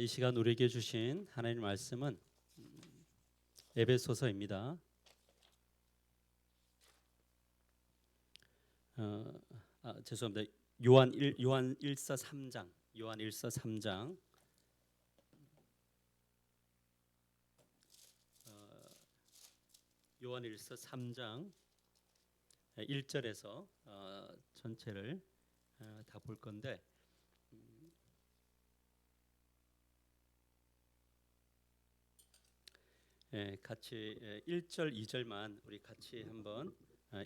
이 시간 우리에게 주신 하나님의 말씀은 에베소서입니다. 죄송합니다. 요한 1서 3장. 요한 1서 3장. 요한 1서 3장 1절에서 전체를 다 볼 건데 같이 1절 2절만 우리 같이 한번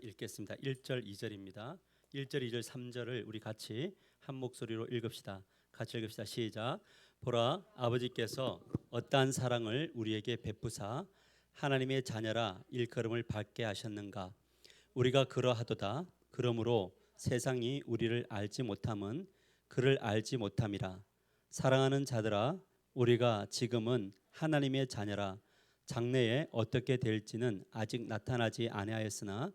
읽겠습니다. 1절 2절입니다. 1절 2절 3절을 우리 같이 한 목소리로 읽읍시다. 같이 읽읍시다. 시작. 보라, 아버지께서 어떠한 사랑을 우리에게 베푸사 하나님의 자녀라 일컬음을 받게 하셨는가. 우리가 그러하도다. 그러므로 세상이 우리를 알지 못함은 그를 알지 못함이라. 사랑하는 자들아, 우리가 지금은 하나님의 자녀라. 장래에 어떻게 될지는 아직 나타나지 아니하였으나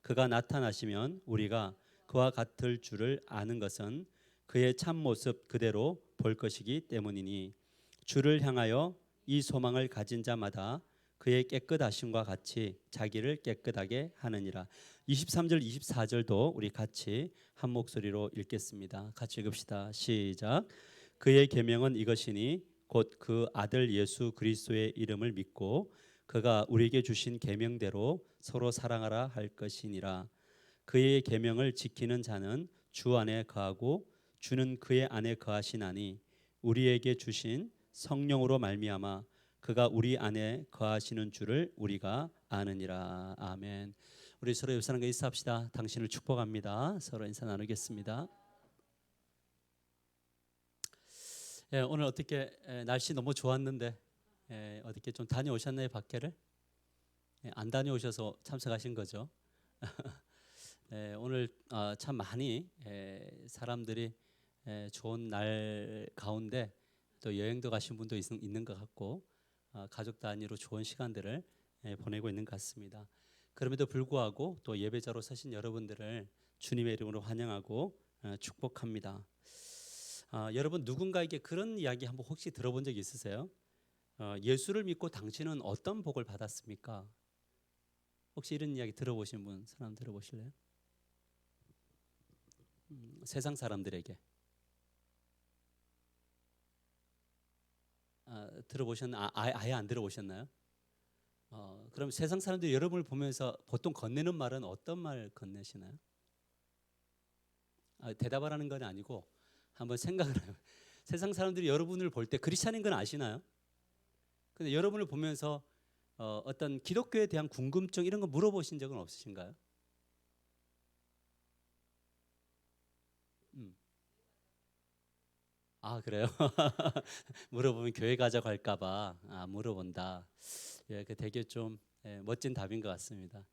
그가 나타나시면 우리가 그와 같을 줄을 아는 것은 그의 참 모습 그대로 볼 것이기 때문이니 주를 향하여 이 소망을 가진 자마다 그의 깨끗하심과 같이 자기를 깨끗하게 하느니라. 23절 24절도 우리 같이 한 목소리로 읽겠습니다. 같이 읽읍시다. 시작. 그의 계명은 이것이니 곧 그 아들 예수 그리스도의 이름을 믿고 그가 우리에게 주신 계명대로 서로 사랑하라 할 것이니라. 그의 계명을 지키는 자는 주 안에 거하고 주는 그의 안에 거하시나니 우리에게 주신 성령으로 말미암아 그가 우리 안에 거하시는 줄을 우리가 아느니라. 아멘. 우리 서로 옆 사람과 인사합시다. 당신을 축복합니다. 서로 인사 나누겠습니다. 오늘 어떻게 날씨 너무 좋았는데 어떻게 좀 다녀오셨나요, 밖에를? 안 다녀오셔서 참석하신 거죠. 오늘 참 많이 사람들이 좋은 날 가운데 또 여행도 가신 분도 있는 것 같고 가족 단위로 좋은 시간들을 보내고 있는 것 같습니다. 그럼에도 불구하고 또 예배자로 서신 여러분들을 주님의 이름으로 환영하고 축복합니다. 여러분 누군가에게 그런 이야기 한번 혹시 들어본 적 있으세요? 예수를 믿고 당신은 어떤 복을 받았습니까? 혹시 이런 이야기 들어보신 분 사람 들어보실래요? 세상 사람들에게 아예 안 들어보셨나요? 그럼 세상 사람들이 여러분을 보면서 보통 건네는 말은 어떤 말 건네시나요? 대답하라는 건 아니고 한번 생각을 해요. 세상 사람들이 여러분을 볼 때 크리스찬인 건 아시나요? 근데 여러분을 보면서 어떤 기독교에 대한 궁금증 이런 거 물어보신 적은 없으신가요? 그래요? 물어보면 교회 가자고 할까봐 물어본다. 그 되게 좀 멋진 답인 것 같습니다.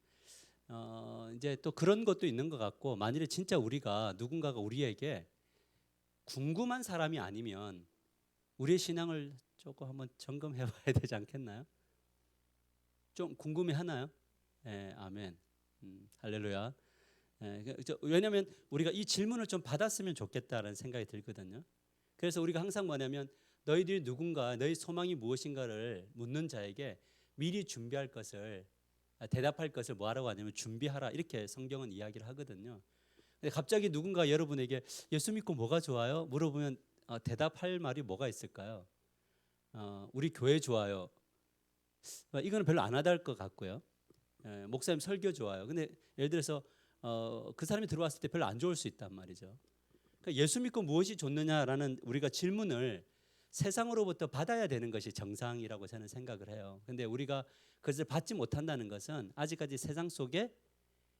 이제 또 그런 것도 있는 것 같고 만일에 진짜 우리가 누군가가 우리에게 궁금한 사람이 아니면 우리의 신앙을 조금 한번 점검해 봐야 되지 않겠나요? 좀 궁금해 하나요? 아멘. 할렐루야. 왜냐하면 우리가 이 질문을 좀 받았으면 좋겠다라는 생각이 들거든요. 그래서 우리가 항상 뭐냐면 너희들이 누군가 너희 소망이 무엇인가를 묻는 자에게 미리 준비할 것을 대답할 것을 뭐하라고 하냐면 준비하라 이렇게 성경은 이야기를 하거든요. 근데 갑자기 누군가 여러분에게 예수 믿고 뭐가 좋아요? 물어보면 대답할 말이 뭐가 있을까요? 우리 교회 좋아요. 이거는 별로 안 와닿을 것 같고요. 목사님 설교 좋아요. 근데 예를 들어서 그 사람이 들어왔을 때 별로 안 좋을 수 있단 말이죠. 그러니까 예수 믿고 무엇이 좋느냐라는 우리가 질문을 세상으로부터 받아야 되는 것이 정상이라고 저는 생각을 해요. 근데 우리가 그것을 받지 못한다는 것은 아직까지 세상 속에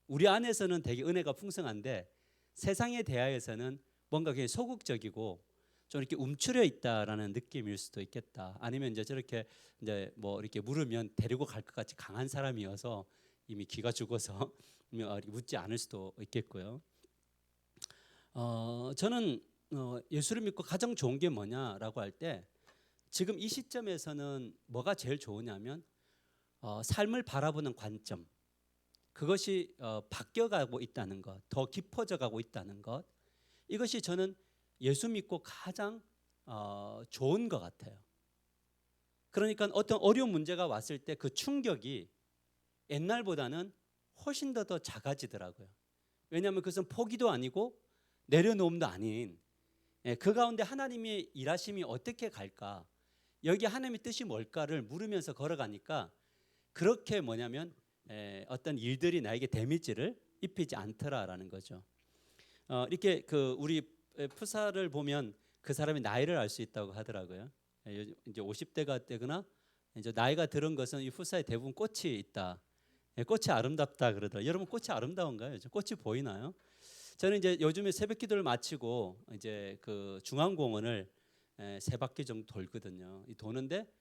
우리 안에서는 되게 은혜가 풍성한데 세상에 대하여서는 뭔가 그냥 소극적이고 좀 이렇게 움츠려 있다라는 느낌일 수도 있겠다. 아니면 이제 저렇게 이제 뭐 이렇게 물으면 데리고 갈 것 같이 강한 사람이어서 이미 기가 죽어서 묻지 않을 수도 있겠고요. 저는 예수를 믿고 가장 좋은 게 뭐냐라고 할 때 지금 이 시점에서는 뭐가 제일 좋으냐면 삶을 바라보는 관점 그것이 바뀌어가고 있다는 것, 더 깊어져 가고 있다는 것 이것이 저는 예수 믿고 가장 좋은 것 같아요. 그러니까 어떤 어려운 문제가 왔을 때 그 충격이 옛날보다는 훨씬 더 작아지더라고요. 왜냐하면 그것은 포기도 아니고 내려놓음도 아닌 그 가운데 하나님의 일하심이 어떻게 갈까, 여기 하나님의 뜻이 뭘까를 물으면서 걸어가니까 그렇게 뭐냐면 어떤 일들이 나에게 데미지를 입히지 않더라라는 거죠. 이렇게 그 우리 푸사를 보면 그 사람의 나이를 알 수 있다고 하더라고요. 이제 50대가 되거나 이제 나이가 들은 것은 이 푸사에 대부분 꽃이 있다. 꽃이 아름답다 그러더라고요. 여러분 꽃이 아름다운가요? 꽃이 보이나요? 저는 이제 요즘에 새벽기도를 마치고 이제 그 중앙공원을 세 바퀴 정도 돌거든요. 이 도는데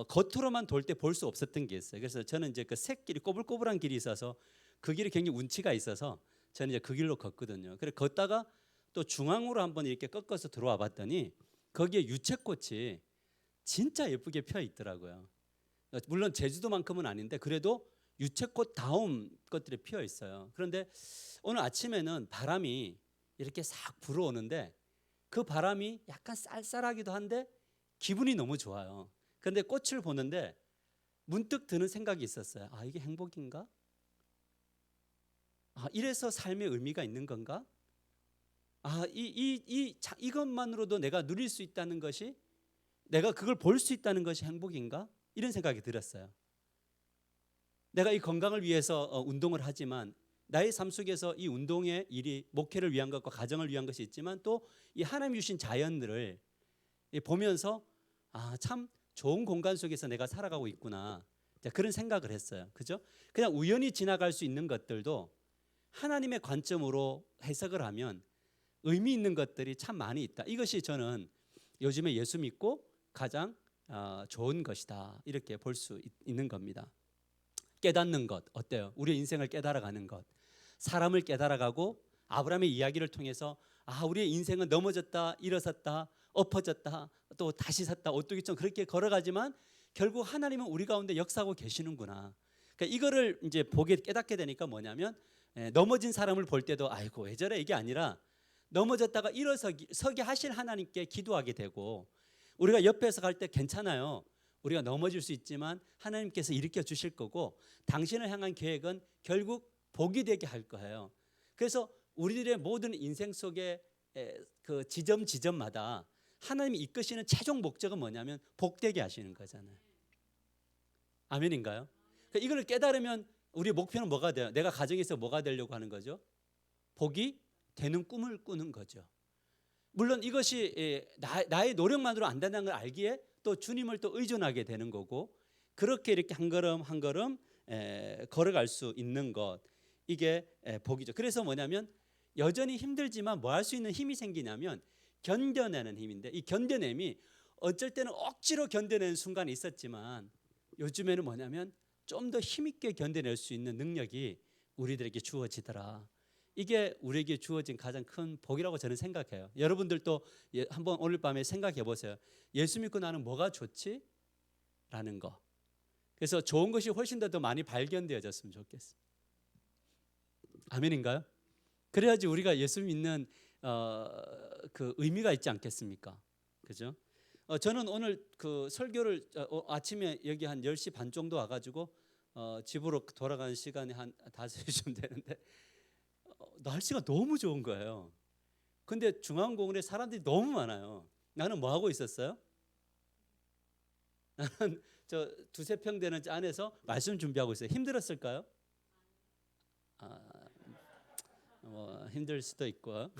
겉으로만 돌 때 볼 수 없었던 게 있어요. 그래서 저는 이제 그 샛길이 꼬불꼬불한 길이 있어서 그 길이 굉장히 운치가 있어서 저는 이제 그 길로 걷거든요. 그래 걷다가 또 중앙으로 한번 이렇게 꺾어서 들어와 봤더니 거기에 유채꽃이 진짜 예쁘게 펴 있더라고요. 물론 제주도만큼은 아닌데 그래도 유채꽃 다운 것들이 피어 있어요. 그런데 오늘 아침에는 바람이 이렇게 싹 불어오는데 그 바람이 약간 쌀쌀하기도 한데 기분이 너무 좋아요. 그런데 꽃을 보는데 문득 드는 생각이 있었어요. 아, 이게 행복인가? 아, 이래서 삶의 의미가 있는 건가? 아, 이것만으로도 내가 누릴 수 있다는 것이, 내가 그걸 볼 수 있다는 것이 행복인가? 이런 생각이 들었어요. 내가 이 건강을 위해서 운동을 하지만 나의 삶 속에서 이 운동의 일이 목회를 위한 것과 가정을 위한 것이 있지만 또 이 하나님 주신 자연들을 보면서 아, 참 좋은 공간 속에서 내가 살아가고 있구나. 그런 생각을 했어요. 그죠? 그냥 우연히 지나갈 수 있는 것들도 하나님의 관점으로 해석을 하면 의미 있는 것들이 참 많이 있다. 이것이 저는 요즘에 예수 믿고 가장 좋은 것이다. 이렇게 볼 수 있는 겁니다. 깨닫는 것 어때요? 우리의 인생을 깨달아가는 것, 사람을 깨달아가고 아브라함의 이야기를 통해서 아, 우리의 인생은 넘어졌다, 일어섰다, 엎어졌다, 또 다시 섰다, 오뚜기처럼 그렇게 걸어가지만 결국 하나님은 우리 가운데 역사하고 계시는구나. 그러니까 이거를 이제 보게 깨닫게 되니까 뭐냐면 넘어진 사람을 볼 때도 아이고 왜 저래 이게 아니라 넘어졌다가 일어서게 하실 하나님께 기도하게 되고, 우리가 옆에서 갈 때 괜찮아요. 우리가 넘어질 수 있지만 하나님께서 일으켜 주실 거고 당신을 향한 계획은 결국 복이 되게 할 거예요. 그래서 우리들의 모든 인생 속에 그 지점마다 하나님이 이끄시는 최종 목적은 뭐냐면 복되게 하시는 거잖아요. 아멘인가요? 그러니까 이걸 깨달으면 우리 목표는 뭐가 돼요? 내가 가정에서 뭐가 되려고 하는 거죠? 복이 되는 꿈을 꾸는 거죠. 물론 이것이 나의 노력만으로 안 된다는 걸 알기에 또 주님을 또 의존하게 되는 거고, 그렇게 이렇게 한 걸음 한 걸음 걸어갈 수 있는 것, 이게 복이죠. 그래서 뭐냐면 여전히 힘들지만 뭐 할 수 있는 힘이 생기냐면 견뎌내는 힘인데, 이 견뎌냄이 어쩔 때는 억지로 견뎌내는 순간이 있었지만 요즘에는 뭐냐면 좀 더 힘있게 견뎌낼 수 있는 능력이 우리들에게 주어지더라. 이게 우리에게 주어진 가장 큰 복이라고 저는 생각해요. 여러분들도 한번 오늘 밤에 생각해 보세요. 예수 믿고 나는 뭐가 좋지? 라는 거. 그래서 좋은 것이 훨씬 더 많이 발견되어졌으면 좋겠어요. 아멘인가요? 그래야지 우리가 예수 믿는 그 의미가 있지 않겠습니까? 그죠? 저는 오늘 그 설교를 아침에 여기 한 10시 반 정도 와가지고 집으로 돌아가는 시간이 한 5시쯤 되는데 날씨가 너무 좋은 거예요. 근데 중앙공원에 사람들이 너무 많아요. 나는 뭐 하고 있었어요? 나는 저 두세 평 되는 안에서 말씀 준비하고 있어요. 힘들었을까요? 뭐 힘들 수도 있고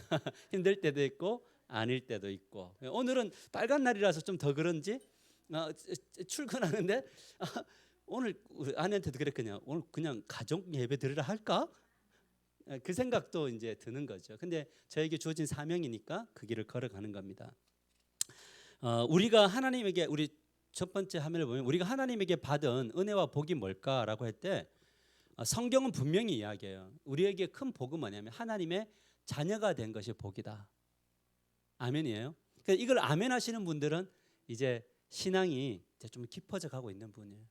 힘들 때도 있고 아닐 때도 있고, 오늘은 빨간 날이라서 좀 더 그런지 출근하는데 오늘 우리 아내한테도 그랬거든요. 오늘 그냥 가족 예배 드리라 할까? 그 생각도 이제 드는 거죠. 근데 저에게 주어진 사명이니까 그 길을 걸어가는 겁니다. 우리가 하나님에게, 우리 첫 번째 화면을 보면 우리가 하나님에게 받은 은혜와 복이 뭘까라고 할 때 성경은 분명히 이야기해요. 우리에게 큰 복은 뭐냐면 하나님의 자녀가 된 것이 복이다. 아멘이에요. 그러니까 이걸 아멘 하시는 분들은 이제 신앙이 이제 좀 깊어져 가고 있는 분이에요.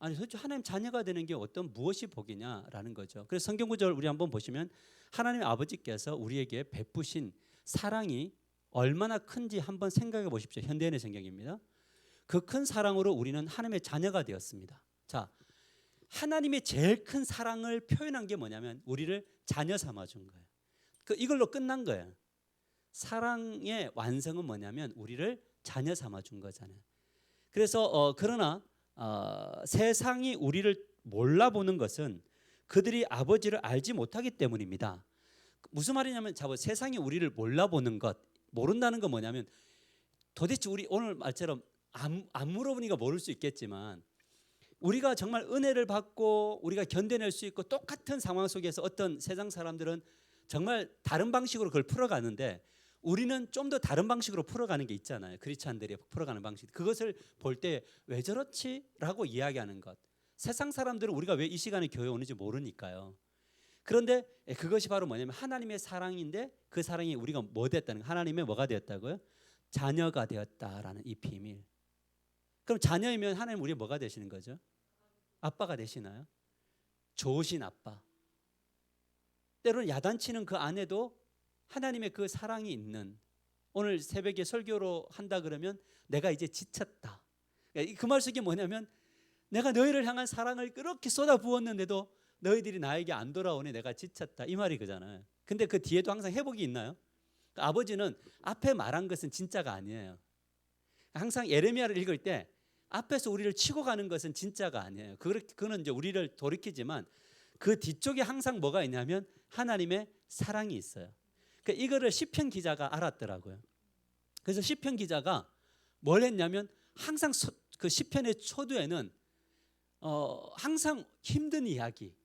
아니 솔직히 하나님 자녀가 되는 게 어떤 무엇이 복이냐라는 거죠. 그래서 성경 구절 우리 한번 보시면 하나님 아버지께서 우리에게 베푸신 사랑이 얼마나 큰지 한번 생각해 보십시오. 현대인의 성경입니다. 그 큰 사랑으로 우리는 하나님의 자녀가 되었습니다. 자, 하나님의 제일 큰 사랑을 표현한 게 뭐냐면 우리를 자녀 삼아 준 거예요. 이걸로 끝난 거예요. 사랑의 완성은 뭐냐면 우리를 자녀 삼아 준 거잖아요. 그래서 그러나 세상이 우리를 몰라보는 것은 그들이 아버지를 알지 못하기 때문입니다. 무슨 말이냐면 세상이 우리를 몰라보는 것, 모른다는 건 뭐냐면 도대체 우리 오늘 말처럼 안 물어보니까 모를 수 있겠지만 우리가 정말 은혜를 받고 우리가 견뎌낼 수 있고 똑같은 상황 속에서 어떤 세상 사람들은 정말 다른 방식으로 그걸 풀어가는데 우리는 좀 더 다른 방식으로 풀어가는 게 있잖아요. 크리스찬들이 풀어가는 방식. 그것을 볼 때 왜 저렇지? 라고 이야기하는 것. 세상 사람들은 우리가 왜 이 시간에 교회 오는지 모르니까요. 그런데 그것이 바로 뭐냐면 하나님의 사랑인데 그 사랑이 우리가 뭐 됐다는 거예요. 하나님의 뭐가 되었다고요? 자녀가 되었다라는 이 비밀. 그럼 자녀이면 하나님 우리 뭐가 되시는 거죠? 아빠가 되시나요? 좋으신 아빠. 때로는 야단치는 그 안에도 하나님의 그 사랑이 있는, 오늘 새벽에 설교로 한다 그러면 내가 이제 지쳤다. 그 말 속에 뭐냐면 내가 너희를 향한 사랑을 그렇게 쏟아부었는데도 너희들이 나에게 안 돌아오니 내가 지쳤다. 이 말이 그잖아요. 근데 그 뒤에도 항상 회복이 있나요? 아버지는 앞에 말한 것은 진짜가 아니에요. 항상 예레미야를 읽을 때 앞에서 우리를 치고 가는 것은 진짜가 아니에요. 그거는 이제 우리를 돌이키지만 그 뒤쪽에 항상 뭐가 있냐면 하나님의 사랑이 있어요. 그러니까 이거를 시편 기자가 알았더라고요. 그래서 시편 기자가 뭘 했냐면 항상 그 시편의 초두에는 항상 힘든 이야기,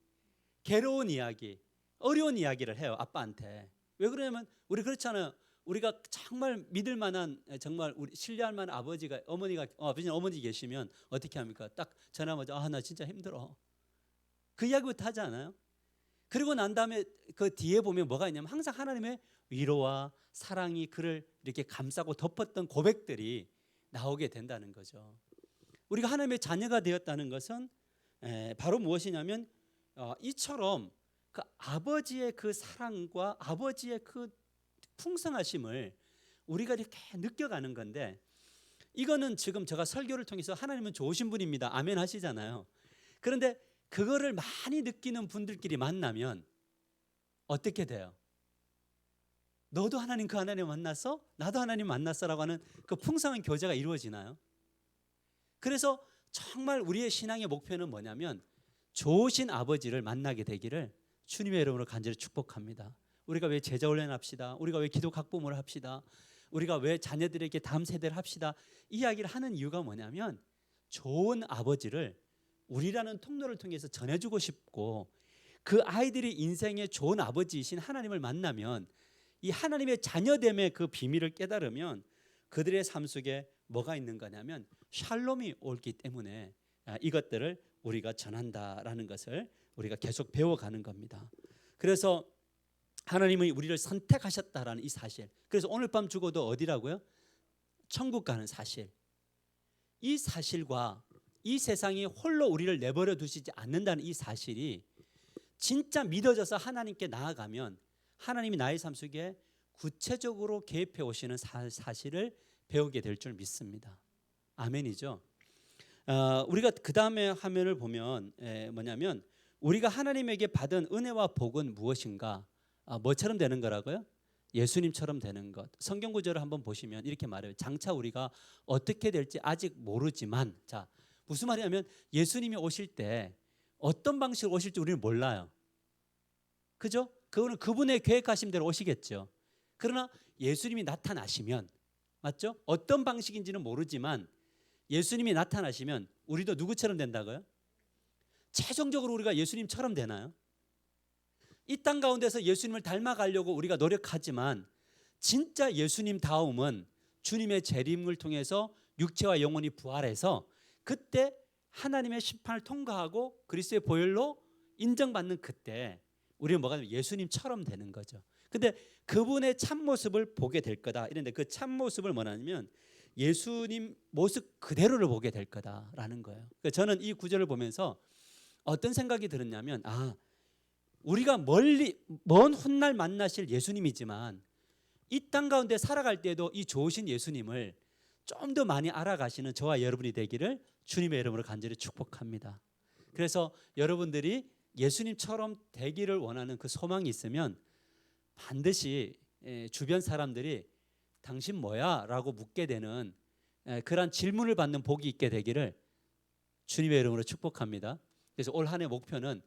괴로운 이야기, 어려운 이야기를 해요. 아빠한테. 왜 그러냐면 우리 그렇잖아요. 우리가 정말 믿을 만한, 정말 우리 신뢰할 만한 아버지가, 아버지는 어머니 계시면 어떻게 합니까? 딱 전화하면 나 진짜 힘들어. 그 이야기부터 하지 않아요? 그리고 난 다음에 그 뒤에 보면 뭐가 있냐면 항상 하나님의 위로와 사랑이 그를 이렇게 감싸고 덮었던 고백들이 나오게 된다는 거죠. 우리가 하나님의 자녀가 되었다는 것은 바로 무엇이냐면 이처럼 그 아버지의 그 사랑과 아버지의 그 풍성하심을 우리가 이렇게 느껴가는 건데, 이거는 지금 제가 설교를 통해서 하나님은 좋으신 분입니다, 아멘 하시잖아요. 그런데 그거를 많이 느끼는 분들끼리 만나면 어떻게 돼요? 너도 하나님, 그 하나님 만났어? 나도 하나님 만났어라고 하는 그 풍성한 교제가 이루어지나요? 그래서 정말 우리의 신앙의 목표는 뭐냐면 좋으신 아버지를 만나게 되기를 주님의 이름으로 간절히 축복합니다. 우리가 왜 제자 훈련 합시다, 우리가 왜 기도 학부모를 합시다, 우리가 왜 자녀들에게 다음 세대를 합시다, 이 이야기를 하는 이유가 뭐냐면 좋은 아버지를 우리라는 통로를 통해서 전해주고 싶고, 그 아이들이 인생의 좋은 아버지이신 하나님을 만나면 이 하나님의 자녀됨의 그 비밀을 깨달으면 그들의 삶 속에 뭐가 있는 거냐면 샬롬이 오기 때문에 이것들을 우리가 전한다라는 것을 우리가 계속 배워가는 겁니다. 그래서 하나님이 우리를 선택하셨다라는 이 사실, 그래서 오늘 밤 죽어도 어디라고요? 천국 가는 사실. 이 사실과 이 세상이 홀로 우리를 내버려 두시지 않는다는 이 사실이 진짜 믿어져서 하나님께 나아가면 하나님이 나의 삶 속에 구체적으로 개입해 오시는 사실을 배우게 될 줄 믿습니다. 아멘이죠. 우리가 그 다음에 화면을 보면 뭐냐면 우리가 하나님에게 받은 은혜와 복은 무엇인가? 뭐처럼 되는 거라고요? 예수님처럼 되는 것. 성경 구절을 한번 보시면 이렇게 말해요. 장차 우리가 어떻게 될지 아직 모르지만, 자, 무슨 말이냐면 예수님이 오실 때 어떤 방식으로 오실지 우리는 몰라요. 그죠? 그거는 그분의 계획하신 대로 오시겠죠. 그러나 예수님이 나타나시면, 맞죠? 어떤 방식인지는 모르지만 예수님이 나타나시면 우리도 누구처럼 된다고요? 최종적으로 우리가 예수님처럼 되나요? 이 땅 가운데서 예수님을 닮아가려고 우리가 노력하지만 진짜 예수님 다움은 주님의 재림을 통해서 육체와 영혼이 부활해서 그때 하나님의 심판을 통과하고 그리스도의 보혈로 인정받는 그때 우리는 뭐가 되면 예수님처럼 되는 거죠. 근데 그분의 참모습을 보게 될 거다 이런데, 그 참모습을 뭐냐면 예수님 모습 그대로를 보게 될 거다라는 거예요. 그러니까 저는 이 구절을 보면서 어떤 생각이 들었냐면, 우리가 먼 훗날 만나실 예수님이지만 이 땅 가운데 살아갈 때도 이 좋으신 예수님을 좀 더 많이 알아가시는 저와 여러분이 되기를 주님의 이름으로 간절히 축복합니다. 그래서 여러분들이 예수님처럼 되기를 원하는 그 소망이 있으면 반드시 주변 사람들이 당신 뭐야? 라고 묻게 되는 그러한 질문을 받는 복이 있게 되기를 주님의 이름으로 축복합니다. 그래서 올 한 해 목표는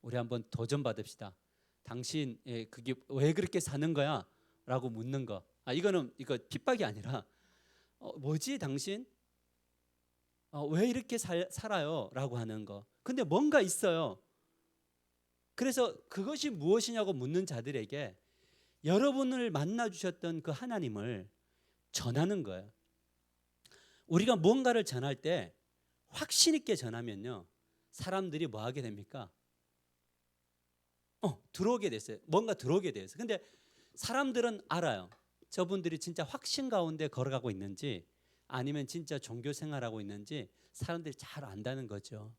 우리 한번 도전받읍시다. 당신 그게 왜 그렇게 사는 거야? 라고 묻는 거. 이거 핍박이 아니라 뭐지 당신? 왜 이렇게 살아요? 라고 하는 거. 근데 뭔가 있어요. 그래서 그것이 무엇이냐고 묻는 자들에게 여러분을 만나 주셨던 그 하나님을 전하는 거예요. 우리가 뭔가를 전할 때 확신 있게 전하면요, 사람들이 뭐 하게 됩니까? 들어오게 됐어요. 뭔가 들어오게 돼요. 근데 사람들은 알아요. 저분들이 진짜 확신 가운데 걸어가고 있는지 아니면 진짜 종교 생활하고 있는지 사람들이 잘 안다는 거죠.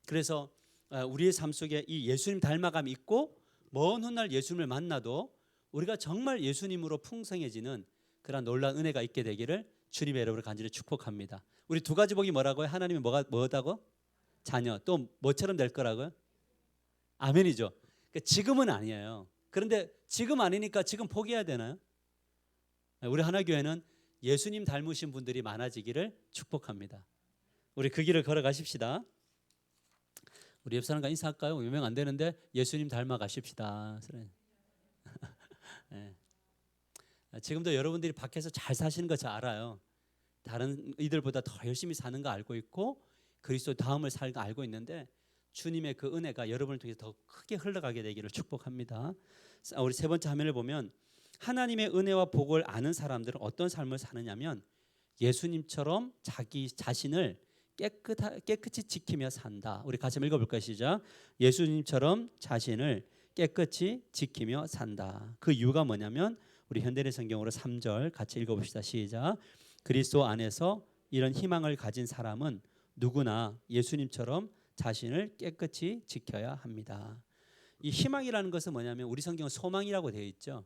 그래서 우리의 삶 속에 이 예수님 닮아감이 있고 먼 훗날 예수님을 만나도 우리가 정말 예수님으로 풍성해지는 그런 놀라운 은혜가 있게 되기를 주님의 이름으로 간절히 축복합니다. 우리 두 가지 복이 뭐라고요? 하나님이 뭐다고? 자녀. 또 뭐처럼 될 거라고요? 아멘이죠. 그러니까 지금은 아니에요. 그런데 지금 아니니까 지금 포기해야 되나요? 우리 하나교회는 예수님 닮으신 분들이 많아지기를 축복합니다. 우리 그 길을 걸어가십시다. 우리 옆 사람과 인사할까요? 유명 안 되는데 예수님 닮아 가십시다. 네. 지금도 여러분들이 밖에서 잘 사시는 거 잘 알아요. 다른 이들보다 더 열심히 사는 거 알고 있고 그리스도 다음을 살 거 알고 있는데 주님의 그 은혜가 여러분을 통해서 더 크게 흘러가게 되기를 축복합니다. 우리 세 번째 화면을 보면 하나님의 은혜와 복을 아는 사람들은 어떤 삶을 사느냐면 예수님처럼 자기 자신을 깨끗이 지키며 산다. 우리 같이 한번 읽어볼까요? 시작. 예수님처럼 자신을 깨끗이 지키며 산다. 그 이유가 뭐냐면 우리 현대의 성경으로 3절 같이 읽어봅시다. 시작. 그리스도 안에서 이런 희망을 가진 사람은 누구나 예수님처럼 자신을 깨끗이 지켜야 합니다. 이 희망이라는 것은 뭐냐면 우리 성경은 소망이라고 되어 있죠.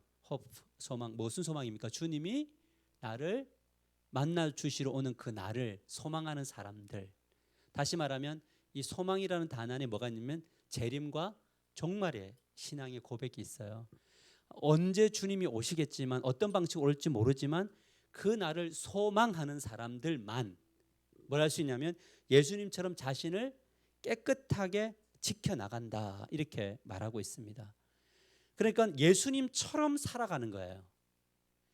소망. 무슨 소망입니까? 주님이 나를 만나 주시러 오는 그 날을 소망하는 사람들. 다시 말하면 이 소망이라는 단어 안에 뭐가 있냐면 재림과 종말의 신앙의 고백이 있어요. 언제 주님이 오시겠지만 어떤 방식으로 올지 모르지만 그 날을 소망하는 사람들만 뭘 할 수 있냐면 예수님처럼 자신을 깨끗하게 지켜나간다 이렇게 말하고 있습니다. 그러니까 예수님처럼 살아가는 거예요.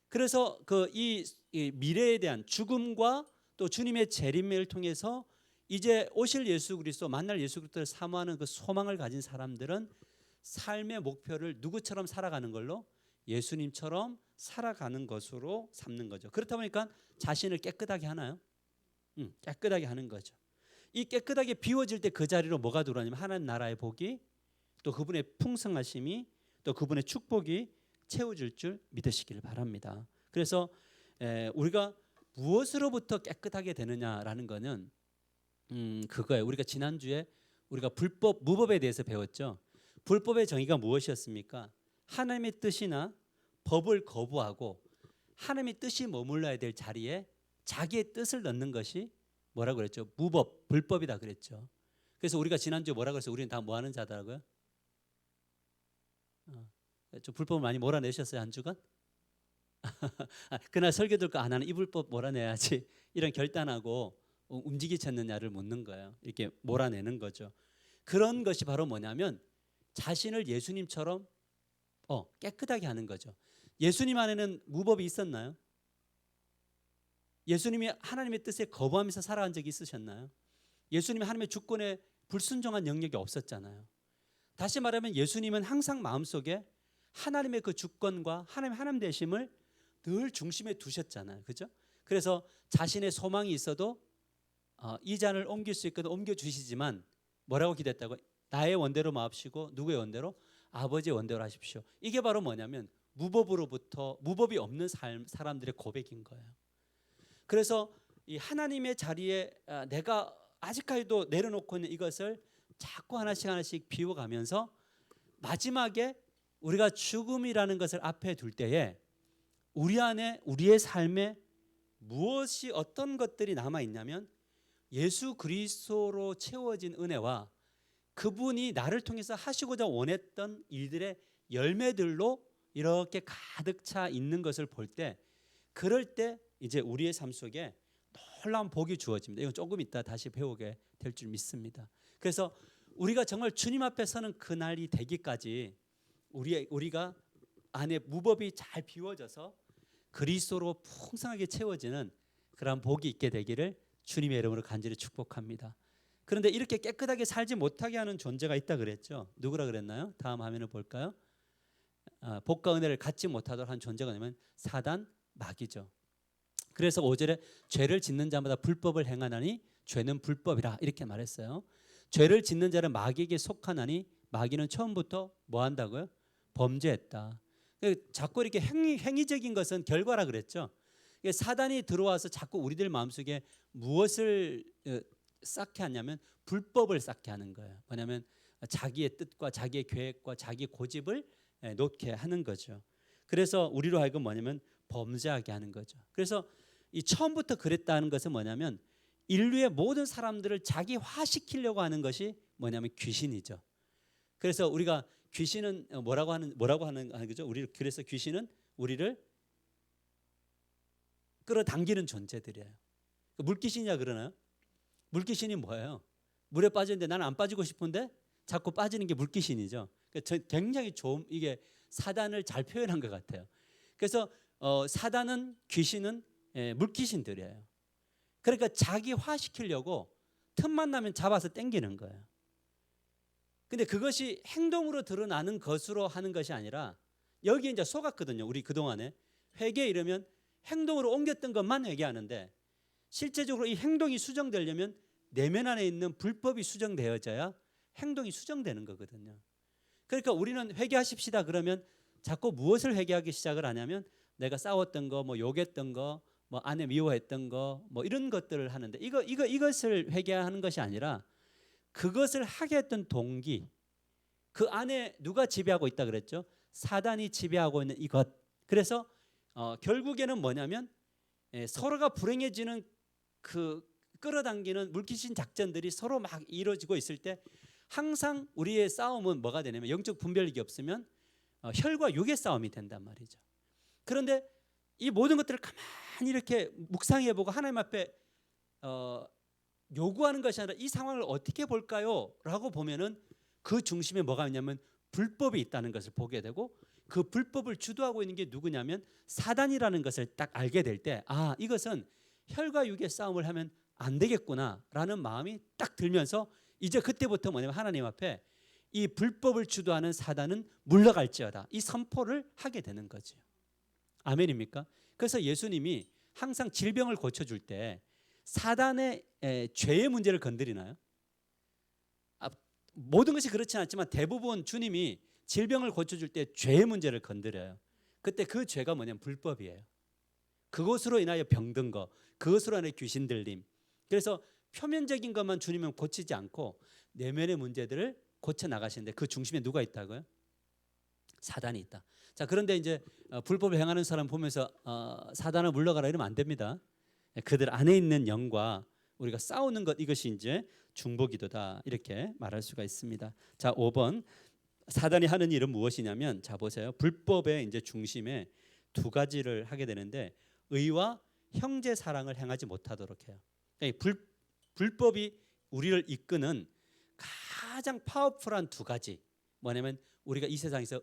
그래서 이 미래에 대한 죽음과 또 주님의 재림을 통해서 이제 오실 예수 그리스도 만날 예수 그리스도를 사모하는 그 소망을 가진 사람들은 삶의 목표를 누구처럼 살아가는 걸로? 예수님처럼 살아가는 것으로 삼는 거죠. 그렇다 보니까 자신을 깨끗하게 하나요? 깨끗하게 하는 거죠. 이 깨끗하게 비워질 때 그 자리로 뭐가 들어오냐면 하나님 나라의 복이 또 그분의 풍성하심이 또 그분의 축복이 채워질 줄 믿으시길 바랍니다. 그래서 우리가 무엇으로부터 깨끗하게 되느냐라는 거는 그거예요. 우리가 지난주에 우리가 불법, 무법에 대해서 배웠죠. 불법의 정의가 무엇이었습니까? 하나님의 뜻이나 법을 거부하고 하나님의 뜻이 머물러야 될 자리에 자기의 뜻을 넣는 것이 뭐라고 그랬죠? 무법, 불법이다 그랬죠. 그래서 우리가 지난주에 뭐라고 그랬어요? 우리는 다 뭐 하는 자더라고요? 좀 불법을 많이 몰아내셨어요 한 주간? 그날 설교 들고 나는 이 불법 몰아내야지 이런 결단하고 움직이셨느냐를 묻는 거예요. 이렇게 몰아내는 거죠. 그런 것이 바로 뭐냐면 자신을 예수님처럼 깨끗하게 하는 거죠. 예수님 안에는 무법이 있었나요? 예수님이 하나님의 뜻에 거부하면서 살아간 적이 있으셨나요? 예수님이 하나님의 주권에 불순종한 영역이 없었잖아요. 다시 말하면 예수님은 항상 마음속에 하나님의 그 주권과 하나님 되심을 늘 중심에 두셨잖아요. 그죠? 그래서 자신의 소망이 있어도 이 잔을 옮길 수 있거든 옮겨 주시지만 뭐라고 기도했다고? 나의 원대로 마옵시고 누구의 원대로? 아버지의 원대로 하십시오. 이게 바로 뭐냐면 무법으로부터 무법이 없는 사람들의 고백인 거예요. 그래서 이 하나님의 자리에 내가 아직까지도 내려놓고 있는 이것을 자꾸 하나씩 비워가면서 마지막에 우리가 죽음이라는 것을 앞에 둘 때에 우리 안에 우리의 삶에 무엇이 어떤 것들이 남아 있냐면 예수 그리스도로 채워진 은혜와 그분이 나를 통해서 하시고자 원했던 일들의 열매들로 이렇게 가득 차 있는 것을 볼 때, 그럴 때 이제 우리의 삶 속에 놀라운 복이 주어집니다. 이건 조금 이따 다시 배우게 될 줄 믿습니다. 그래서 우리가 정말 주님 앞에 서는 그날이 되기까지 우리가 안에 무법이 잘 비워져서 그리스도로 풍성하게 채워지는 그런 복이 있게 되기를 주님의 이름으로 간절히 축복합니다. 그런데 이렇게 깨끗하게 살지 못하게 하는 존재가 있다 그랬죠. 누구라 그랬나요? 다음 화면을 볼까요? 복과 은혜를 갖지 못하도록 한 존재가 되면 사단, 마귀죠. 그래서 5절에 죄를 짓는 자마다 불법을 행하나니 죄는 불법이라 이렇게 말했어요. 죄를 짓는 자는 마귀에게 속하나니 마귀는 처음부터 뭐 한다고요? 범죄했다. 자꾸 이렇게 행위적인 것은 결과라 그랬죠. 사단이 들어와서 자꾸 우리들 마음속에 무엇을 쌓게 하냐면 불법을 쌓게 하는 거예요. 뭐냐면 자기의 뜻과 자기의 계획과 자기 고집을 놓게 하는 거죠. 그래서 우리로 하여금 뭐냐면 범죄하게 하는 거죠. 그래서 이 처음부터 그랬다는 것은 뭐냐면 인류의 모든 사람들을 자기화시키려고 하는 것이 뭐냐면 귀신이죠. 그래서 우리가 귀신은 뭐라고 하는 거죠? 그래서 귀신은 우리를 끌어당기는 존재들이에요. 물귀신이라 그러나요? 물귀신이 뭐예요? 물에 빠졌는데 나는 안 빠지고 싶은데 자꾸 빠지는 게 물귀신이죠. 굉장히 이게 사단을 잘 표현한 것 같아요. 그래서 사단은 귀신은 물귀신들이에요. 그러니까 자기화시키려고 틈만 나면 잡아서 당기는 거예요. 근데 그것이 행동으로 드러나는 것으로 하는 것이 아니라 여기에 이제 속았거든요. 우리 그동안에 회개 이러면 행동으로 옮겼던 것만 회개하는데 실제적으로 이 행동이 수정되려면 내면 안에 있는 불법이 수정되어져야 행동이 수정되는 거거든요. 그러니까 우리는 회개하십시다 그러면 자꾸 무엇을 회개하기 시작을 하냐면 내가 싸웠던 거, 뭐 욕했던 거, 뭐 아내 미워했던 거, 뭐 이런 것들을 하는데 이것을 회개하는 것이 아니라 그것을 하게 했던 동기, 그 안에 누가 지배하고 있다 그랬죠? 사단이 지배하고 있는 이것. 그래서 결국에는 뭐냐면 서로가 불행해지는 그 끌어당기는 물귀신 작전들이 서로 막 이루어지고 있을 때 항상 우리의 싸움은 뭐가 되냐면 영적 분별력이 없으면 혈과 육의 싸움이 된단 말이죠. 그런데 이 모든 것들을 가만히 이렇게 묵상해보고 하나님 앞에 요구하는 것이 아니라 이 상황을 어떻게 볼까요? 라고 보면은 그 중심에 뭐가 있냐면 불법이 있다는 것을 보게 되고 그 불법을 주도하고 있는 게 누구냐면 사단이라는 것을 딱 알게 될 때 이것은 혈과 육의 싸움을 하면 안 되겠구나라는 마음이 딱 들면서 이제 그때부터 뭐냐면 하나님 앞에 이 불법을 주도하는 사단은 물러갈지어다 이 선포를 하게 되는 거죠. 아멘입니까? 그래서 예수님이 항상 질병을 고쳐줄 때 사단의 죄의 문제를 건드리나요? 모든 것이 그렇지 않지만 대부분 주님이 질병을 고쳐줄 때 죄의 문제를 건드려요. 그때 그 죄가 뭐냐면 불법이에요. 그것으로 인하여 병든 거, 그것으로 인하여 귀신 들림. 그래서 표면적인 것만 주님은 고치지 않고 내면의 문제들을 고쳐 나가시는데 그 중심에 누가 있다고요? 사단이 있다. 자, 그런데 이제 불법을 행하는 사람 보면서 사단을 물러가라 이러면 안 됩니다. 그들 안에 있는 영과 우리가 싸우는 것 이것이 이제 중보기도다 이렇게 말할 수가 있습니다. 자, 5번 사단이 하는 일은 무엇이냐면 자 보세요. 불법의 이제 중심에 두 가지를 하게 되는데 의와 형제 사랑을 행하지 못하도록 해요. 그러니까 불법이 우리를 이끄는 가장 파워풀한 두 가지 뭐냐면 우리가 이 세상에서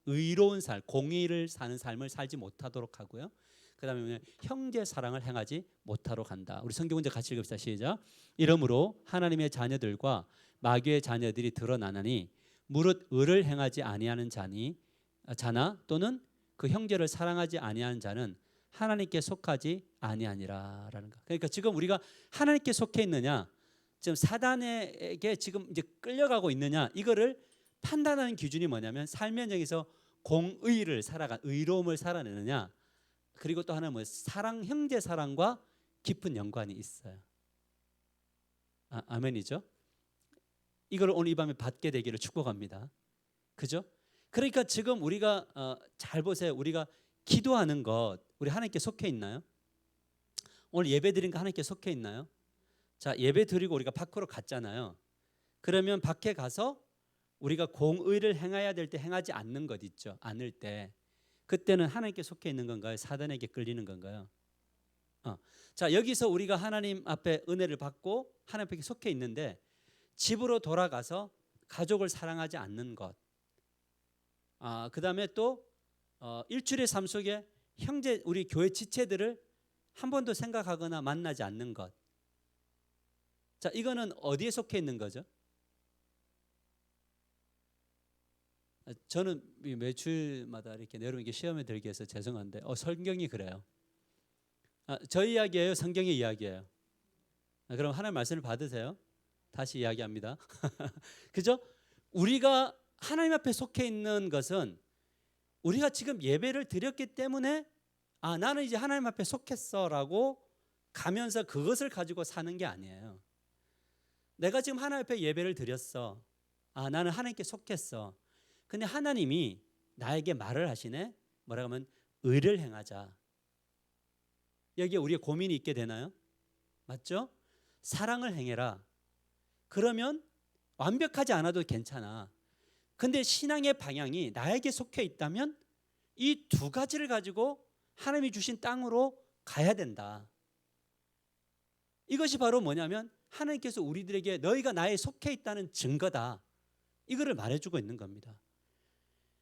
의로운 삶, 공의를 사는 삶을 살지 못하도록 하고요. 그다음에 형제 사랑을 행하지 못하도록 한다. 우리 성경 문제 같이 읽읍시다. 시작. 이러므로 하나님의 자녀들과 마귀의 자녀들이 드러나나니 무릇 의를 행하지 아니하는 자나 또는 그 형제를 사랑하지 아니하는 자는 하나님께 속하지 아니하니라라는 거. 그러니까 지금 우리가 하나님께 속해 있느냐, 지금 사단에게 지금 이제 끌려가고 있느냐, 이거를 판단하는 기준이 뭐냐면 삶의 현장에서 공의를 살아가 의로움을 살아내느냐, 그리고 또 하나는 사랑, 형제 사랑과 깊은 연관이 있어요. 아멘이죠. 이걸 오늘 이 밤에 받게 되기를 축복합니다. 그죠? 그러니까 지금 우리가 잘 보세요. 우리가 기도하는 것 우리 하나님께 속해 있나요? 오늘 예배 드린 거 하나님께 속해 있나요? 자, 예배 드리고 우리가 밖으로 갔잖아요. 그러면 밖에 가서 우리가 공의를 행해야 될 때 행하지 않는 것 있죠. 않을 때. 그때는 하나님께 속해 있는 건가요? 사단에게 끌리는 건가요? 자, 여기서 우리가 하나님 앞에 은혜를 받고 하나님 앞에 속해 있는데 집으로 돌아가서 가족을 사랑하지 않는 것. 그 다음에 또 일주일의 삶 속에 형제 우리 교회 지체들을 한 번도 생각하거나 만나지 않는 것. 자, 이거는 어디에 속해 있는 거죠? 저는 매주마다 이렇게 여러분께 시험에 들게 해서 죄송한데 성경이 그래요. 저희 이야기예요? 성경의 이야기예요? 그럼 하나님 말씀을 받으세요. 다시 이야기합니다. 그죠? 우리가 하나님 앞에 속해 있는 것은 우리가 지금 예배를 드렸기 때문에 나는 이제 하나님 앞에 속했어라고 가면서 그것을 가지고 사는 게 아니에요. 내가 지금 하나님 앞에 예배를 드렸어. 나는 하나님께 속했어. 근데 하나님이 나에게 말을 하시네. 뭐라고 하면 의를 행하자. 여기에 우리의 고민이 있게 되나요? 맞죠? 사랑을 행해라. 그러면 완벽하지 않아도 괜찮아. 근데 신앙의 방향이 나에게 속해 있다면 이 두 가지를 가지고 하나님이 주신 땅으로 가야 된다. 이것이 바로 뭐냐면 하나님께서 우리들에게 너희가 나에 속해 있다는 증거다. 이거를 말해주고 있는 겁니다.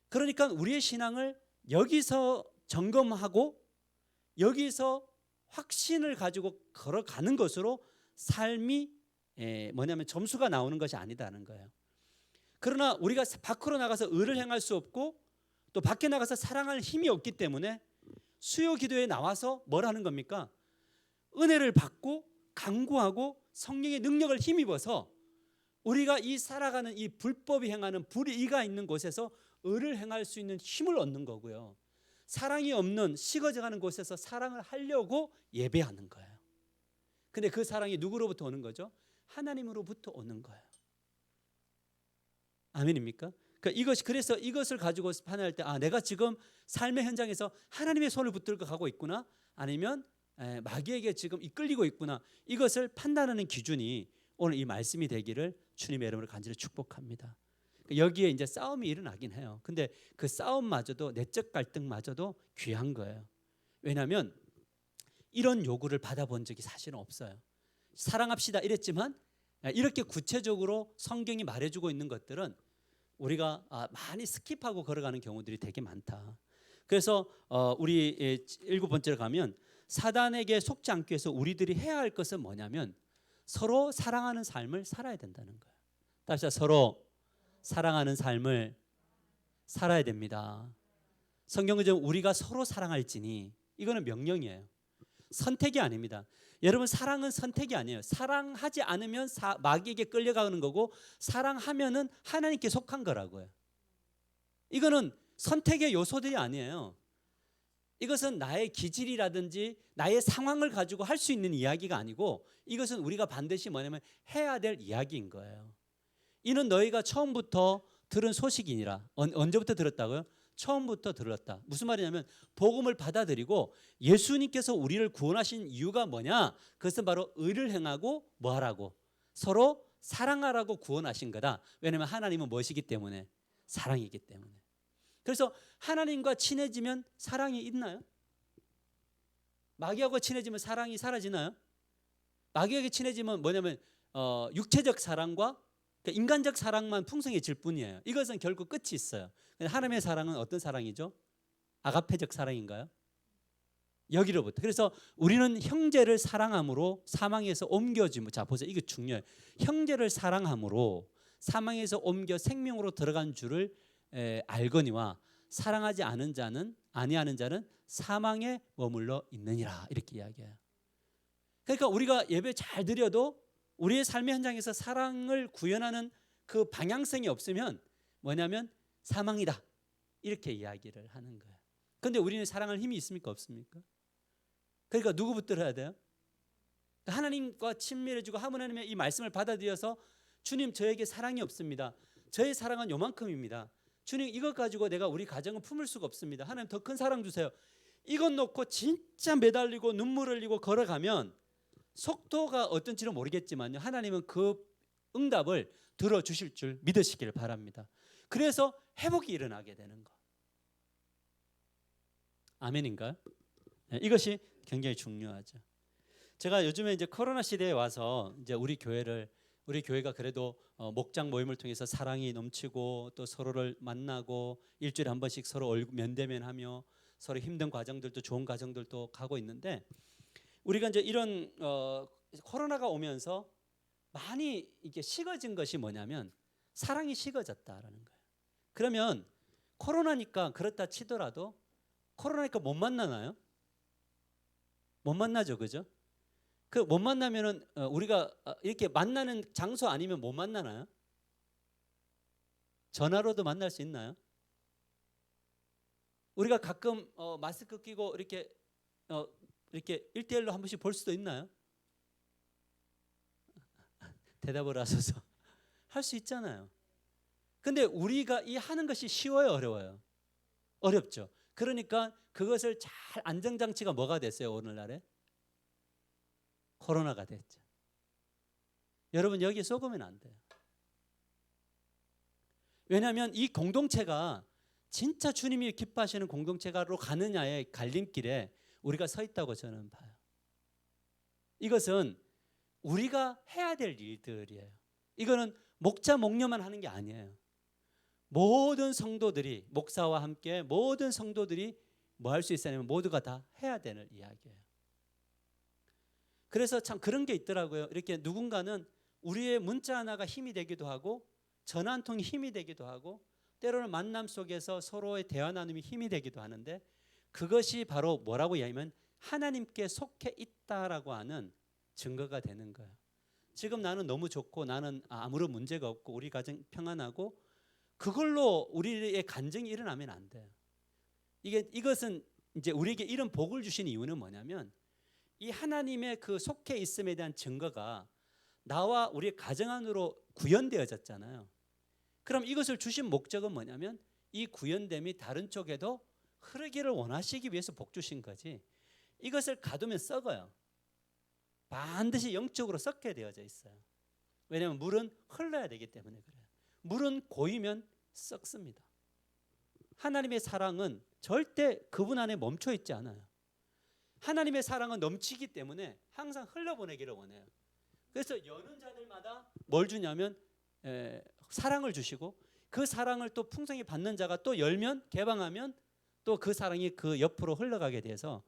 그러니까 우리의 신앙을 여기서 점검하고 여기서 확신을 가지고 걸어가는 것으로 삶이 뭐냐면 점수가 나오는 것이 아니다는 거예요. 그러나 우리가 밖으로 나가서 의를 행할 수 없고 또 밖에 나가서 사랑할 힘이 없기 때문에 수요 기도에 나와서 뭘 하는 겁니까? 은혜를 받고 간구하고 성령의 능력을 힘입어서 우리가 이 살아가는 이 불법이 행하는 불의가 있는 곳에서 의를 행할 수 있는 힘을 얻는 거고요. 사랑이 없는 식어져가는 곳에서 사랑을 하려고 예배하는 거예요. 근데 그 사랑이 누구로부터 오는 거죠? 하나님으로부터 오는 거예요. 아멘입니까? 그래서 이것을 가지고 판단할 때 내가 지금 삶의 현장에서 하나님의 손을 붙들고 가고 있구나, 아니면 마귀에게 지금 이끌리고 있구나, 이것을 판단하는 기준이 오늘 이 말씀이 되기를 주님의 이름으로 간절히 축복합니다. 여기에 이제 싸움이 일어나긴 해요. 근데 그 싸움마저도, 내적 갈등마저도 귀한 거예요. 왜냐하면 이런 요구를 받아본 적이 사실은 없어요. 사랑합시다 이랬지만 이렇게 구체적으로 성경이 말해주고 있는 것들은 우리가 많이 스킵하고 걸어가는 경우들이 되게 많다. 그래서 우리 7번째로 가면 사단에게 속지 않기 위해서 우리들이 해야 할 것은 뭐냐면 서로 사랑하는 삶을 살아야 된다는 거예요. 다시 서로 사랑하는 삶을 살아야 됩니다. 성경은 우리가 서로 사랑할지니, 이거는 명령이에요. 선택이 아닙니다. 여러분, 사랑은 선택이 아니에요. 사랑하지 않으면 마귀에게 끌려가는 거고, 사랑하면은 하나님께 속한 거라고요. 이거는 선택의 요소들이 아니에요. 이것은 나의 기질이라든지 나의 상황을 가지고 할 수 있는 이야기가 아니고, 이것은 우리가 반드시 뭐냐면 해야 될 이야기인 거예요. 이는 너희가 처음부터 들은 소식이니라. 언제부터 들었다고요? 처음부터 들었다. 무슨 말이냐면 복음을 받아들이고 예수님께서 우리를 구원하신 이유가 뭐냐? 그것은 바로 의를 행하고 뭐하라고? 서로 사랑하라고 구원하신 거다. 왜냐하면 하나님은 무엇이기 때문에? 사랑이기 때문에. 그래서 하나님과 친해지면 사랑이 있나요? 마귀하고 친해지면 사랑이 사라지나요? 마귀에게 친해지면 뭐냐면 육체적 사랑과 인간적 사랑만 풍성해질 뿐이에요. 이것은 결국 끝이 있어요. 하나님의 사랑은 어떤 사랑이죠? 아가페적 사랑인가요? 여기로부터. 그래서 우리는 형제를 사랑함으로 사망에서 옮겨짐. 자, 보세요. 이거 중요해요. 형제를 사랑함으로 사망에서 옮겨 생명으로 들어간 줄을 알거니와 사랑하지 않은 자는 아니하는 자는 사망에 머물러 있느니라. 이렇게 이야기해요. 그러니까 우리가 예배 잘 드려도 우리의 삶의 현장에서 사랑을 구현하는 그 방향성이 없으면 뭐냐면 사망이다. 이렇게 이야기를 하는 거예요. 그런데 우리는 사랑할 힘이 있습니까? 없습니까? 그러니까 누구 붙들어야 돼요? 하나님과 친밀해지고 하나님의 이 말씀을 받아들여서 주님, 저에게 사랑이 없습니다. 저의 사랑은 요만큼입니다. 주님 이것 가지고 내가 우리 가정을 품을 수가 없습니다. 하나님 더 큰 사랑 주세요. 이것 놓고 진짜 매달리고 눈물 흘리고 걸어가면 속도가 어떤지는 모르겠지만요, 하나님은 그 응답을 들어주실 줄 믿으시길 바랍니다. 그래서 회복이 일어나게 되는 거. 아멘인가요? 네, 이것이 굉장히 중요하죠. 제가 요즘에 이제 코로나 시대에 와서 이제 우리 교회가 그래도 목장 모임을 통해서 사랑이 넘치고 또 서로를 만나고 일주일에 한 번씩 서로 면대면하며 서로 힘든 과정들도 좋은 과정들도 가고 있는데, 우리가 이제 이런 코로나가 오면서 많이 이게 식어진 것이 뭐냐면 사랑이 식어졌다라는 거예요. 그러면 코로나니까 그렇다 치더라도 코로나니까 못 만나나요? 못 만나죠, 그죠? 그 못 만나면은 우리가 이렇게 만나는 장소 아니면 못 만나나요? 전화로도 만날 수 있나요? 우리가 가끔 마스크 끼고 이렇게 1대1로 한 번씩 볼 수도 있나요? 대답을 하셔서 할 수 있잖아요. 근데 우리가 이 하는 것이 쉬워요, 어려워요? 어렵죠. 그러니까 그것을 잘 안정장치가 뭐가 됐어요, 오늘날에? 코로나가 됐죠. 여러분 여기에 속으면 안 돼요. 왜냐하면 이 공동체가 진짜 주님이 기뻐하시는 공동체가로 가느냐의 갈림길에 우리가 서 있다고 저는 봐요. 이것은 우리가 해야 될 일들이에요. 이거는 목자 목녀만 하는 게 아니에요. 모든 성도들이, 목사와 함께 모든 성도들이 뭐 할 수 있냐면 모두가 다 해야 되는 이야기예요. 그래서 참 그런 게 있더라고요. 이렇게 누군가는 우리의 문자 하나가 힘이 되기도 하고 전화 한 통이 힘이 되기도 하고 때로는 만남 속에서 서로의 대화 나눔이 힘이 되기도 하는데, 그것이 바로 뭐라고 이야기하면 하나님께 속해 있다라고 하는 증거가 되는 거예요. 지금 나는 너무 좋고 나는 아무런 문제가 없고 우리 가정 평안하고 그걸로 우리의 간증이 일어나면 안 돼요. 이것은 이제 우리에게 이런 복을 주신 이유는 뭐냐면 이 하나님의 그 속해 있음에 대한 증거가 나와 우리의 가정 안으로 구현되어졌잖아요. 그럼 이것을 주신 목적은 뭐냐면 이 구현됨이 다른 쪽에도 흐르기를 원하시기 위해서 복 주신 거지, 이것을 가두면 썩어요. 반드시 영적으로 썩게 되어져 있어요. 왜냐하면 물은 흘러야 되기 때문에 그래요. 물은 고이면 썩습니다. 하나님의 사랑은 절대 그분 안에 멈춰 있지 않아요. 하나님의 사랑은 넘치기 때문에 항상 흘러보내기를 원해요. 그래서 여는 자들마다 뭘 주냐면 사랑을 주시고, 그 사랑을 또 풍성히 받는 자가 또 열면 개방하면 또 그 사랑이 그 옆으로 흘러가게 돼서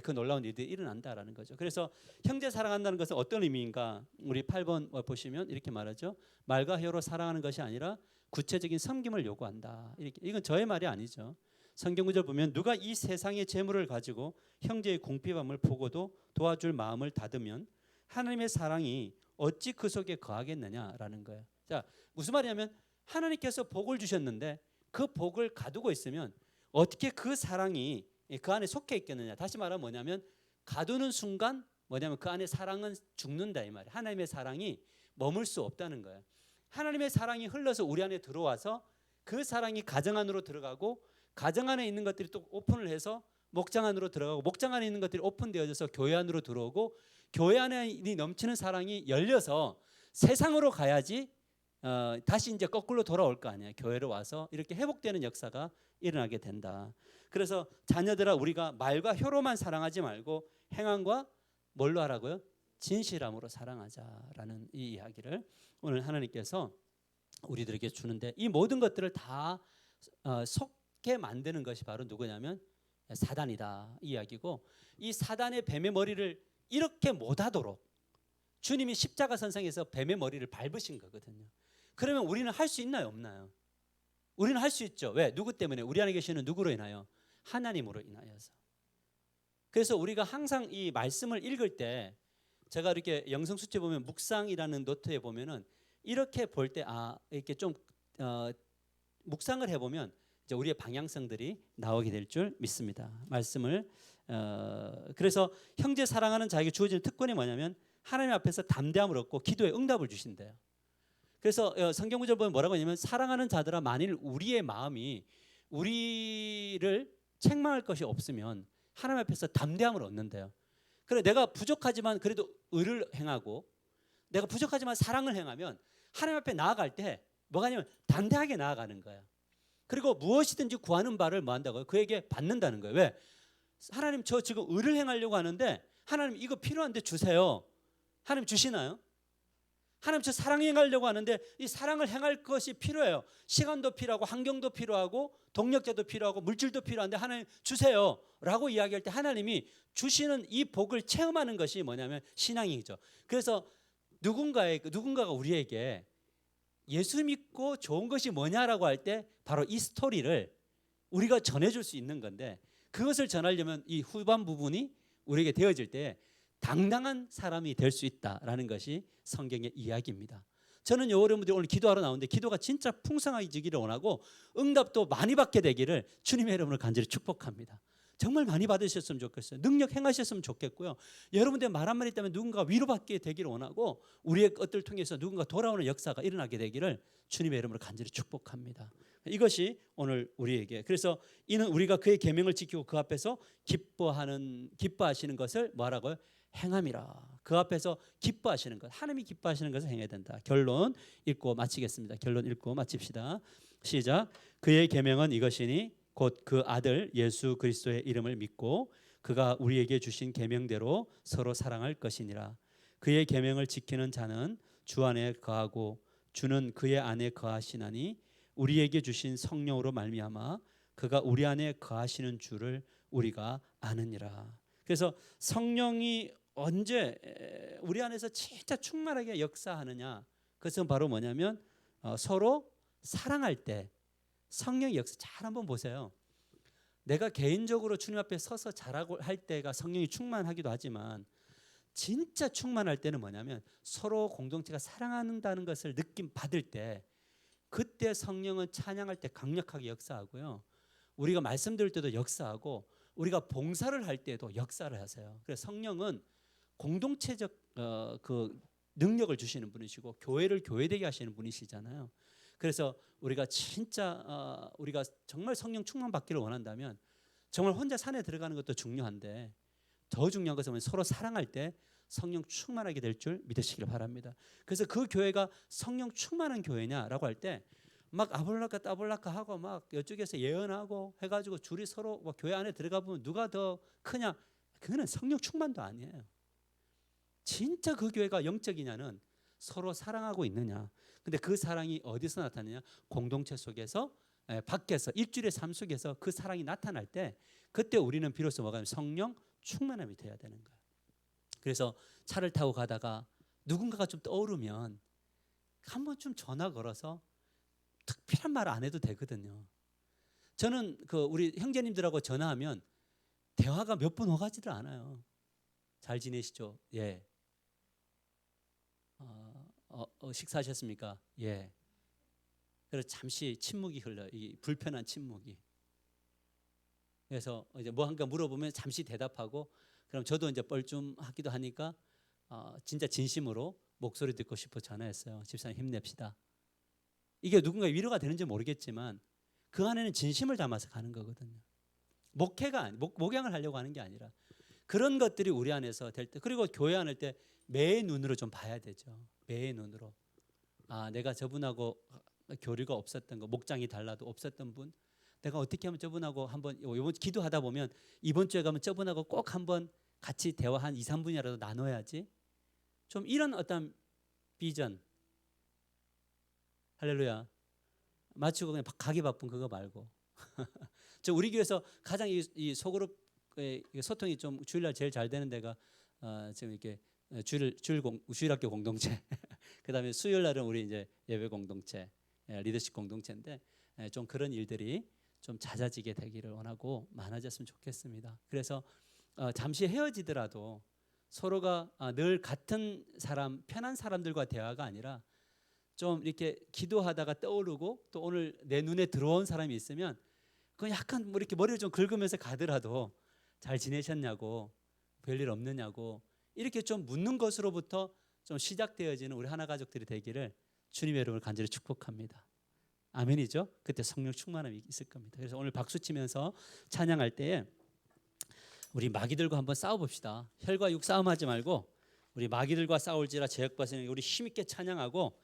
그 놀라운 일들이 일어난다라는 거죠. 그래서 형제 사랑한다는 것은 어떤 의미인가? 우리 8번 보시면 이렇게 말하죠. 말과 혀로 사랑하는 것이 아니라 구체적인 섬김을 요구한다. 이건 저의 말이 아니죠. 성경 구절 보면 누가 이 세상의 재물을 가지고 형제의 궁핍함을 보고도 도와줄 마음을 닫으면 하나님의 사랑이 어찌 그 속에 거하겠느냐라는 거예요. 자, 무슨 말이냐면 하나님께서 복을 주셨는데 그 복을 가두고 있으면 어떻게 그 사랑이 그 안에 속해 있겠느냐. 다시 말하면 뭐냐면 가두는 순간 뭐냐면 그 안에 사랑은 죽는다 이 말이에요. 하나님의 사랑이 머물 수 없다는 거예요. 하나님의 사랑이 흘러서 우리 안에 들어와서 그 사랑이 가정 안으로 들어가고 가정 안에 있는 것들이 또 오픈을 해서 목장 안으로 들어가고 목장 안에 있는 것들이 오픈되어져서 교회 안으로 들어오고 교회 안에 넘치는 사랑이 열려서 세상으로 가야지 다시 이제 거꾸로 돌아올 거 아니에요. 교회로 와서 이렇게 회복되는 역사가 일어나게 된다. 그래서 자녀들아 우리가 말과 혀로만 사랑하지 말고 행함과 뭘로 하라고요? 진실함으로 사랑하자라는 이 이야기를 오늘 하나님께서 우리들에게 주는데, 이 모든 것들을 다 속게 만드는 것이 바로 누구냐면 사단이다 이 이야기고, 이 사단의 뱀의 머리를 이렇게 못하도록 주님이 십자가 선상에서 뱀의 머리를 밟으신 거거든요. 그러면 우리는 할 수 있나요, 없나요? 우리는 할 수 있죠. 왜? 누구 때문에? 우리 안에 계시는 누구로 인하여? 하나님으로 인하여서. 그래서 우리가 항상 이 말씀을 읽을 때 제가 이렇게 영성 수채 보면 묵상이라는 노트에 보면은 이렇게 볼 때 이렇게 좀 묵상을 해보면 이제 우리의 방향성들이 나오게 될 줄 믿습니다. 말씀을 그래서 형제 사랑하는 자에게 주어지는 특권이 뭐냐면 하나님 앞에서 담대함을 얻고 기도에 응답을 주신대요. 그래서 성경 구절 보면 뭐라고 하냐면 사랑하는 자들아 만일 우리의 마음이 우리를 책망할 것이 없으면 하나님 앞에서 담대함을 얻는데요. 그래 내가 부족하지만 그래도 의를 행하고 내가 부족하지만 사랑을 행하면 하나님 앞에 나아갈 때 뭐가 아니면 담대하게 나아가는 거야. 그리고 무엇이든지 구하는 바를 뭐 한다고요? 그에게 받는다는 거예요. 왜? 하나님 저 지금 의를 행하려고 하는데 하나님 이거 필요한데 주세요. 하나님 주시나요? 하나님 저 사랑 행하려고 하는데 이 사랑을 행할 것이 필요해요. 시간도 필요하고 환경도 필요하고 동력자도 필요하고 물질도 필요한데 하나님 주세요 라고 이야기할 때 하나님이 주시는 이 복을 체험하는 것이 뭐냐면 신앙이죠. 그래서 누군가가 우리에게 예수 믿고 좋은 것이 뭐냐라고 할 때 바로 이 스토리를 우리가 전해줄 수 있는 건데 그것을 전하려면 이 후반 부분이 우리에게 되어질 때 당당한 사람이 될 수 있다라는 것이 성경의 이야기입니다. 저는 여러분들이 오늘 기도하러 나오는데 기도가 진짜 풍성해지기를 원하고 응답도 많이 받게 되기를 주님의 이름으로 간절히 축복합니다. 정말 많이 받으셨으면 좋겠어요. 능력 행하셨으면 좋겠고요. 여러분들 말 한마디 때문에 누군가 위로받게 되기를 원하고 우리의 것들 통해서 누군가 돌아오는 역사가 일어나게 되기를 주님의 이름으로 간절히 축복합니다. 이것이 오늘 우리에게 그래서 이는 우리가 그의 계명을 지키고 그 앞에서 기뻐하시는 것을 뭐라고요? 행함이라. 그 앞에서 기뻐하시는 것, 하나님이 기뻐하시는 것을 행해야 된다. 결론 읽고 마치겠습니다. 결론 읽고 마칩시다. 시작. 그의 계명은 이것이니 곧 그 아들 예수 그리스도의 이름을 믿고 그가 우리에게 주신 계명대로 서로 사랑할 것이니라. 그의 계명을 지키는 자는 주 안에 거하고 주는 그의 안에 거하시나니 우리에게 주신 성령으로 말미암아 그가 우리 안에 거하시는 줄을 우리가 아느니라. 그래서 성령이 언제 우리 안에서 진짜 충만하게 역사하느냐? 그것은 바로 뭐냐면 서로 사랑할 때 성령의 역사 잘 한번 보세요. 내가 개인적으로 주님 앞에 서서 잘하고 할 때가 성령이 충만하기도 하지만 진짜 충만할 때는 뭐냐면 서로 공동체가 사랑한다는 것을 느낌 받을 때 그때 성령은 찬양할 때 강력하게 역사하고요. 우리가 말씀 들을 때도 역사하고 우리가 봉사를 할 때도 역사를 하세요. 그래서 성령은 공동체적 그 능력을 주시는 분이시고 교회를 교회되게 하시는 분이시잖아요. 그래서 우리가 진짜 우리가 정말 성령 충만 받기를 원한다면 정말 혼자 산에 들어가는 것도 중요한데 더 중요한 것은 서로 사랑할 때 성령 충만하게 될 줄 믿으시길 바랍니다. 그래서 그 교회가 성령 충만한 교회냐라고 할 때 막 아볼라카 따볼라카 하고 막 이쪽에서 예언하고 해가지고 줄이 서로 뭐 교회 안에 들어가 보면 누가 더 크냐, 그거는 성령 충만도 아니에요. 진짜 그 교회가 영적이냐는 서로 사랑하고 있느냐. 근데 그 사랑이 어디서 나타나냐? 공동체 속에서 밖에서 일주일의 삶 속에서 그 사랑이 나타날 때 그때 우리는 비로소 뭐가 성령 충만함이 돼야 되는 거예요. 그래서 차를 타고 가다가 누군가가 좀 떠오르면 한 번쯤 전화 걸어서 특별한 말 안 해도 되거든요. 저는 그 우리 형제님들하고 전화하면 대화가 몇 분 오가지를 않아요. 잘 지내시죠? 예. 식사하셨습니까? 예. 그래서 잠시 침묵이 흘러요. 이 불편한 침묵이. 그래서 이제 뭐 한가 물어보면 잠시 대답하고 그럼 저도 이제 뻘쭘하기도 하니까 진짜 진심으로 목소리 듣고 싶어 전화했어요. 집사님 힘냅시다. 이게 누군가의 위로가 되는지 모르겠지만 그 안에는 진심을 담아서 가는 거거든요. 목양을 하려고 하는 게 아니라 그런 것들이 우리 안에서 될 때 그리고 교회 안을 때 매의 눈으로 좀 봐야 되죠. 매의 눈으로. 내가 저분하고 교류가 없었던 거 목장이 달라도 없었던 분 내가 어떻게 하면 저분하고 한번 이번 기도하다 보면 이번 주에 가면 저분하고 꼭 한번 같이 대화 한 2, 3분이라도 나눠야지. 좀 이런 어떤 비전. 할렐루야. 마치고 그냥 가기 바쁜 그거 말고. 저 우리 교회에서 가장 이 소그룹 소통이 좀 주일날 제일 잘 되는 데가 지금 이렇게 주일학교 공동체. 그다음에 수요일 날은 우리 이제 예배 공동체, 리더십 공동체인데 좀 그런 일들이 좀 잦아지게 되기를 원하고 많아졌으면 좋겠습니다. 그래서 잠시 헤어지더라도 서로가 늘 같은 사람, 편한 사람들과 대화가 아니라 좀 이렇게 기도하다가 떠오르고 또 오늘 내 눈에 들어온 사람이 있으면 그 약간 뭐 이렇게 머리를 좀 긁으면서 가더라도 잘 지내셨냐고, 별일 없느냐고 이렇게 좀 묻는 것으로부터 좀 시작되어지는 우리 하나 가족들이 되기를 주님의 이름을 간절히 축복합니다. 아멘이죠? 그때 성령 충만함이 있을 겁니다. 그래서 오늘 박수 치면서 찬양할 때에 우리 마귀들과 한번 싸워봅시다. 혈과 육 싸움하지 말고 우리 마귀들과 싸울지라 제약바스는 우리 힘있게 찬양하고